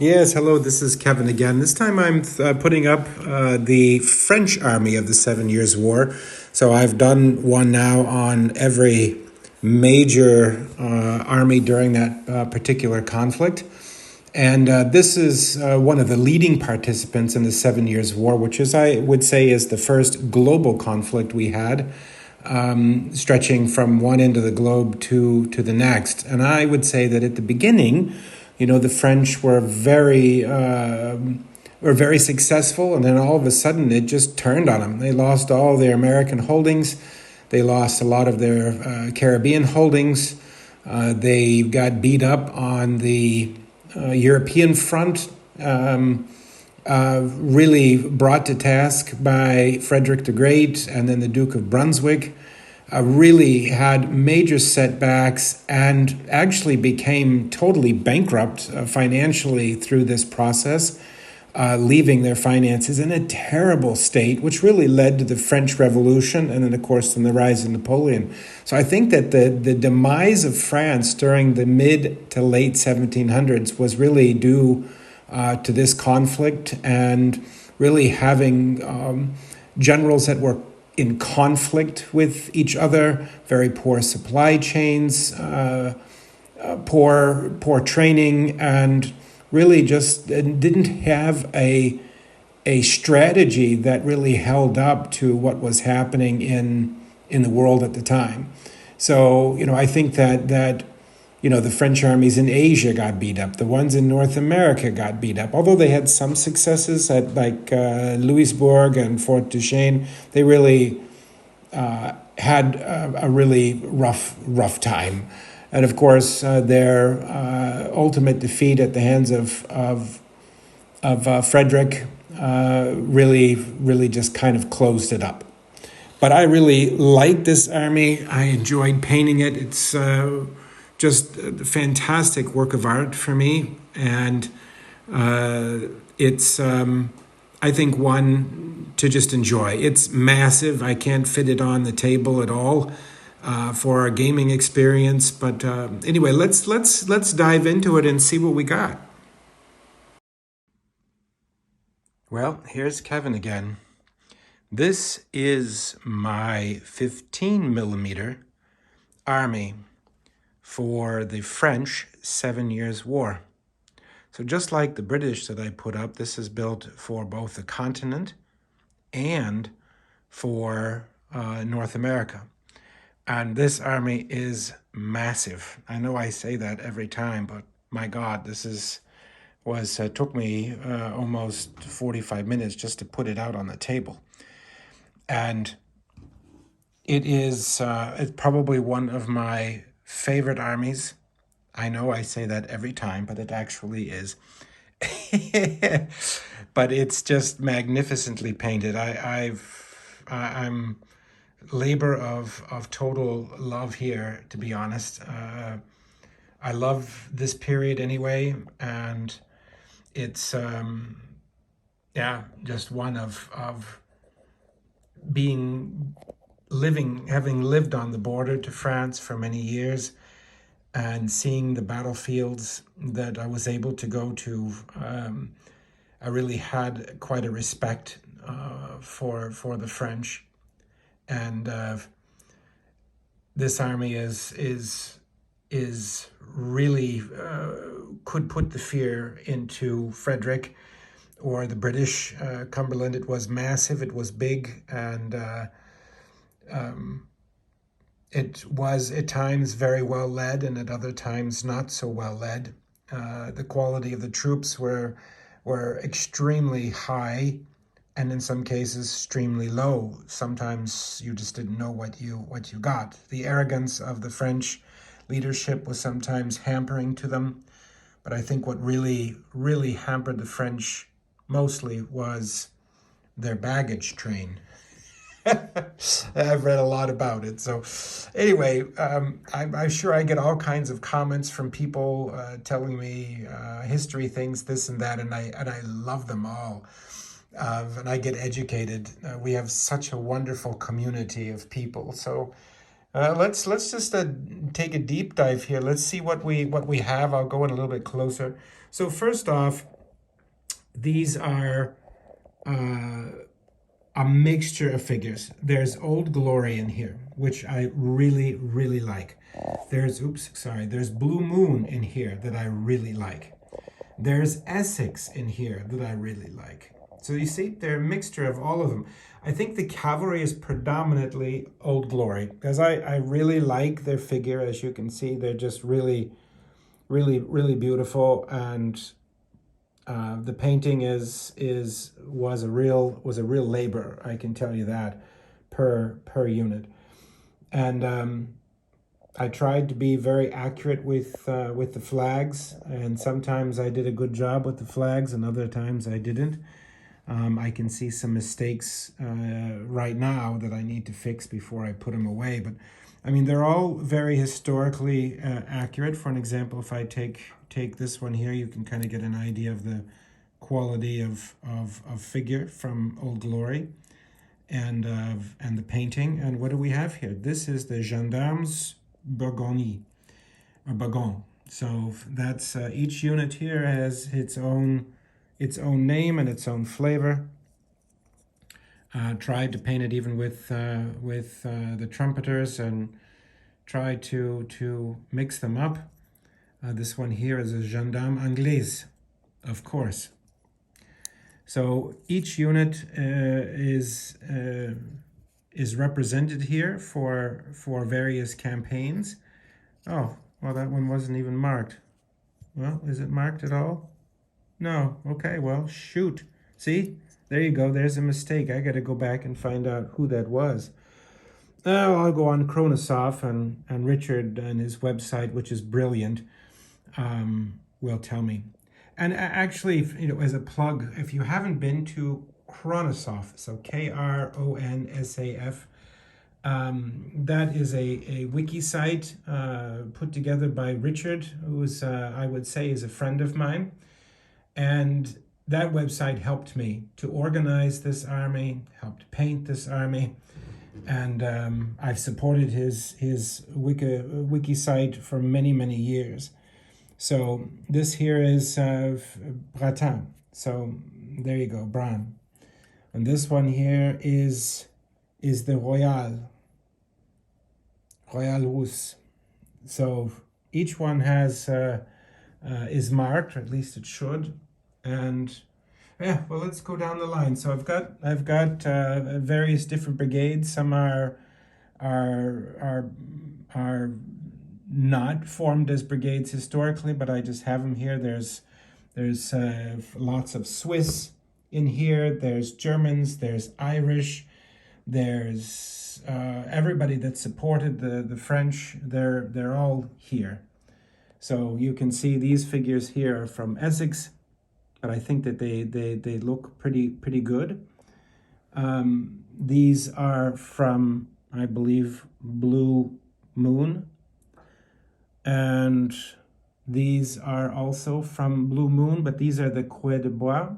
Yes, hello, this is Kevin again. This time I'm putting up the French Army of the Seven Years' War. So I've done one now on every major army during that particular conflict. And this is one of the leading participants in the Seven Years' War, which is, I would say, is the first global conflict we had, stretching from one end of the globe to the next. And I would say that at the beginning, the French were very successful, and then all of a sudden it just turned on them. They lost all their American holdings. They lost a lot of their Caribbean holdings. They got beat up on the European front, really brought to task by Frederick the Great and then the Duke of Brunswick. Really had major setbacks and actually became totally bankrupt financially through this process, leaving their finances in a terrible state, which really led to the French Revolution and then, of course, the rise of Napoleon. So I think that the demise of France during the mid to late 1700s was really due to this conflict and really having generals that were in conflict with each other, very poor supply chains, poor training, and really just didn't have a strategy that really held up to what was happening in the world at the time. So I think that the French armies in Asia got beat up. The ones in North America got beat up. Although they had some successes at Louisbourg and Fort Duchesne, they really had a really rough time. And of course, their ultimate defeat at the hands of Frederick really just kind of closed it up. But I really liked this army. I enjoyed painting it. It's just a fantastic work of art for me. And it's, I think, one to just enjoy. It's massive. I can't fit it on the table at all for a gaming experience. But anyway, let's dive into it and see what we got. Well, here's Kevin again. This is my 15 millimeter army for the French 7 Years' War. So just like the British that I put up, this is built for both the continent and for North America. And this army is massive. I know I say that every time, but my God, this took me almost 45 minutes just to put it out on the table. And it's probably one of my favorite armies. I know I say that every time, but it actually is. But it's just magnificently painted. I'm labor of total love here, to be honest. I love this period anyway, and it's just one of having lived on the border to France for many years and seeing the battlefields that I was able to go to. I really had quite a respect for the French, and this army is really could put the fear into Frederick or the British. Cumberland, it was massive, it was big, and it was at times very well led and at other times not so well led. The quality of the troops were extremely high, and in some cases extremely low. Sometimes you just didn't know what you got. The arrogance of the French leadership was sometimes hampering to them, but I think what really hampered the French mostly was their baggage train. I've read a lot about it. So anyway, I'm sure I get all kinds of comments from people telling me history things, this and that, and I love them all. And I get educated. We have such a wonderful community of people. So Let's just take a deep dive here. Let's see what we have. I'll go in a little bit closer. So first off, these are a mixture of figures. There's Old Glory in here, which I really, really like. There's Blue Moon in here that I really like. There's Essex in here that I really like. So you see, they're a mixture of all of them. I think the cavalry is predominantly Old Glory because I really like their figure. As you can see, they're just really, really, really beautiful, and the painting was a real labor. I can tell you that per unit, and I tried to be very accurate with the flags, and sometimes I did a good job with the flags, and other times I didn't. I can see some mistakes right now that I need to fix before I put them away. But I mean, they're all very historically accurate. For an example, if I take this one here, you can kind of get an idea of the quality of figure from Old Glory and the painting. And what do we have here? This is the Gendarmes Bourgogne or Bourgogne. So that's each unit here has its own name and its own flavor. Tried to paint it even with the trumpeters and tried to mix them up. This one here is a Gendarme Anglaise, of course. So each unit is represented here for various campaigns. Oh, well, that one wasn't even marked. Well, is it marked at all? No. Okay, well, shoot. See? There you go. There's a mistake. I got to go back and find out who that was. Oh, I'll go on Kronosov, and Richard and his website, which is brilliant, will tell me. And actually, as a plug, if you haven't been to Kronosov, so Kronosaf, that is a wiki site put together by Richard, who's I would say is a friend of mine. And that website helped me to organize this army, helped paint this army, and I've supported his wiki site for many, many years. So this here is Bratin. So there you go, Bran. And this one here is the Royal Russe. So each one has is marked, or at least it should. And yeah, well, let's go down the line. So I've got various different brigades. Some are not formed as brigades historically, but I just have them here. There's lots of Swiss in here. There's Germans. There's Irish. There's everybody that supported the French. They're all here. So you can see these figures here are from Essex, but I think that they look pretty good. These are from, I believe, Blue Moon, and these are also from Blue Moon, but these are the Croix de Bois,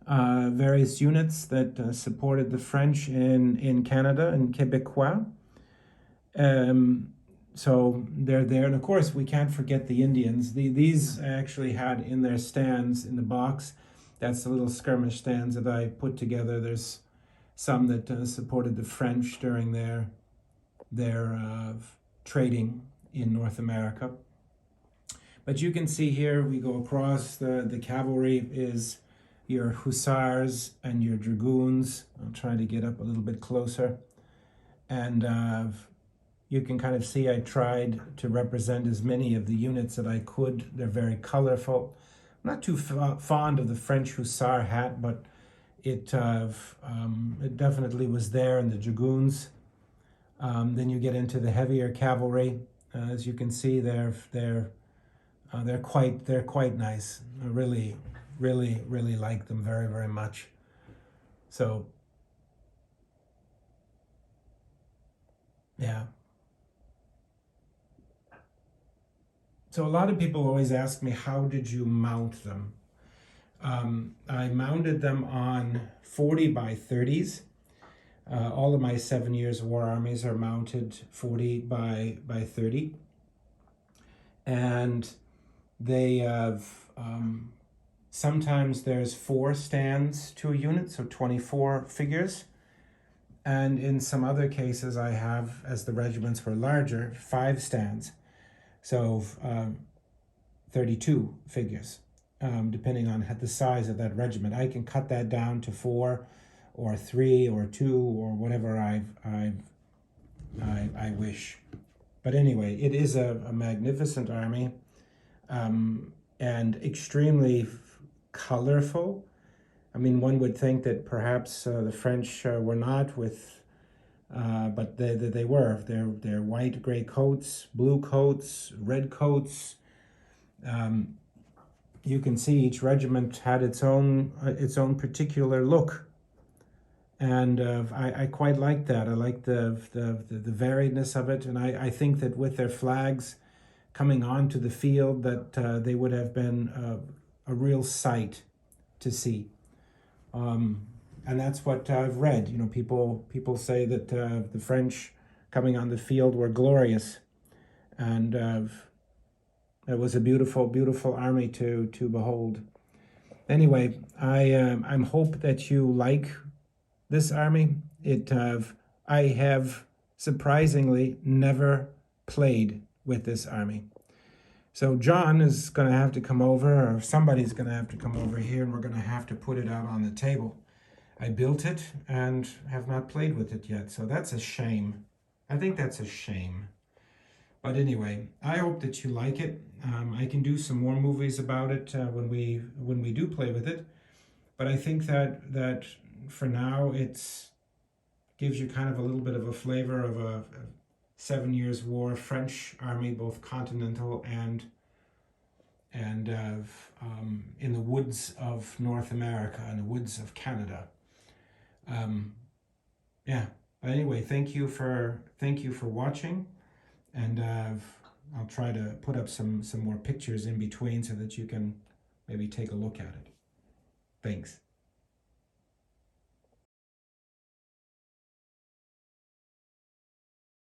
various units that supported the French in Canada, and Quebecois. So they're there, and of course we can't forget the Indians. These I actually had in their stands in the box. That's the little skirmish stands that I put together. There's some that supported the French during their trading in North America. But you can see here we go across the cavalry is your hussars and your dragoons. I'll try to get up a little bit closer, and you can kind of see I tried to represent as many of the units that I could. They're very colorful. I'm not too fond of the French hussar hat, but it definitely was there in the dragoons. Then you get into the heavier cavalry. As you can see, they're quite nice. I really like them very, very much. So yeah. So a lot of people always ask me, how did you mount them? I mounted them on 40 by 30s. All of my 7 years war armies are mounted 40 by 30, and they have sometimes there's 4 stands to a unit, so 24 figures. And in some other cases, I have, as the regiments were larger, 5 stands, so 32 figures, depending on the size of that regiment. I can cut that down to 4 or 3 or 2 or whatever I wish. But anyway, it is a magnificent army, and extremely colorful. I mean, one would think that perhaps the French were not but they were. They're white, gray coats, blue coats, red coats. You can see each regiment had its own particular look, and I quite like that. I like the variedness of it, and I think that with their flags coming onto the field, that they would have been a real sight to see. And that's what I've read. You know, people say that the French coming on the field were glorious, and it was a beautiful, beautiful army to behold. Anyway, I'm hope that you like this army. I have surprisingly never played with this army. So John is going to have to come over, or somebody's going to have to come over here, and we're going to have to put it out on the table. I built it and have not played with it yet, so that's a shame. I think that's a shame. But anyway, I hope that you like it. I can do some more movies about it when we do play with it. But I think that for now it gives you kind of a little bit of a flavor of a 7 Years' War French army, both continental and in the woods of North America and the woods of Canada. Yeah. But anyway, thank you for watching, and I'll try to put up some more pictures in between so that you can maybe take a look at it. Thanks.